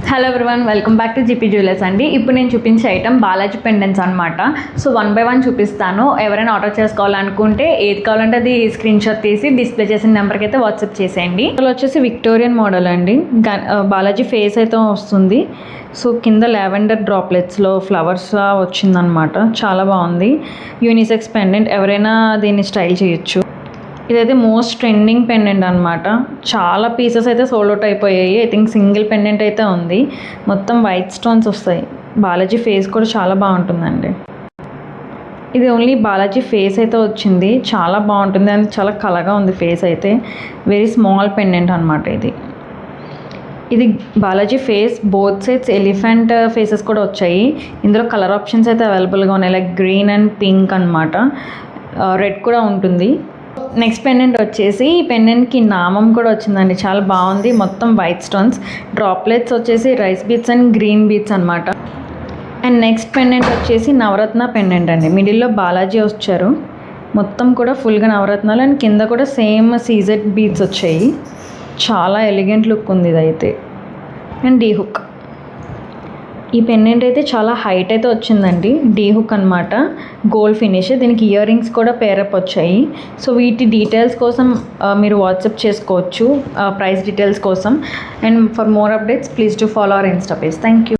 Hello everyone, welcome back to GP jewellers అండి. ఇప్పుడు నేను చూపించే ఐటమ్ బాలాజీ పెండెంట్స్ అనమాట. సో 1 by 1 చూపిస్తాను. ఎవరైనా ఆర్డర్ చేసుకోవాలనుకుంటే ఏది కావాలంటే అది స్క్రీన్ షాట్ తీసి డిస్ప్లే చేసిన నెంబర్కి అయితే వాట్సాప్ చేసేయండి. అసలు వచ్చేసి విక్టోరియన్ మోడల్ అండి. బాలాజీ ఫేస్ అయితే వస్తుంది. సో కింద లావెండర్ డ్రాప్లెట్స్లో ఫ్లవర్స్ వచ్చిందనమాట. చాలా బాగుంది. యూనిసెక్స్ పెండెంట్, ఎవరైనా దీన్ని స్టైల్ చేయొచ్చు. ఇదైతే మోస్ట్ ట్రెండింగ్ పెండెంట్ అనమాట. చాలా పీసెస్ అయితే సోల్డ్ అవుట్ అయిపోయాయి. ఐ థింక్ సింగిల్ పెండెంట్ అయితే ఉంది. మొత్తం వైట్ స్టోన్స్ వస్తాయి. బాలాజీ ఫేస్ కూడా చాలా బాగుంటుందండి. ఇది ఓన్లీ బాలాజీ ఫేస్ అయితే వచ్చింది. చాలా బాగుంటుంది అండ్ చాలా కలగా ఉంది ఫేస్ అయితే. వెరీ స్మాల్ పెండెంట్ అనమాట ఇది Balaji face. Both sides elephant faces కూడా వచ్చాయి. ఇందులో కలర్ ఆప్షన్స్ అయితే అవైలబుల్గా ఉన్నాయి. లైక్ గ్రీన్ అండ్ పింక్ అనమాట. రెడ్ కూడా ఉంటుంది. నెక్స్ట్ పెండెంట్ వచ్చేసి ఈ పెండెంట్కి నామం కూడా వచ్చిందండి. చాలా బాగుంది. మొత్తం వైట్ స్టోన్స్, డ్రాప్లెట్స్ వచ్చేసి rice beads and green beads అనమాట. అండ్ నెక్స్ట్ పెండెంట్ వచ్చేసి నవరత్న పెండెంట్ అండి. మిడిల్లో బాలాజీ వచ్చారు. మొత్తం కూడా ఫుల్గా నవరత్నాలు అండ్ కింద కూడా సేమ్ సీజెడ్ బీట్స్ వచ్చాయి. చాలా ఎలిగెంట్ లుక్ ఉంది ఇదైతే. And D hook. ఈ పెండెంట్ అయితే చాలా హైట్ అయితే వచ్చిందండి. డీ హుక్ అనమాట. Gold finish. దీనికి ఇయర్ రింగ్స్ కూడా పేరప్ వచ్చాయి. సో వీటి డీటెయిల్స్ కోసం మీరు వాట్సాప్ చేసుకోవచ్చు, ప్రైస్ డీటెయిల్స్ కోసం. And for more updates please to follow our Insta page. Thank you.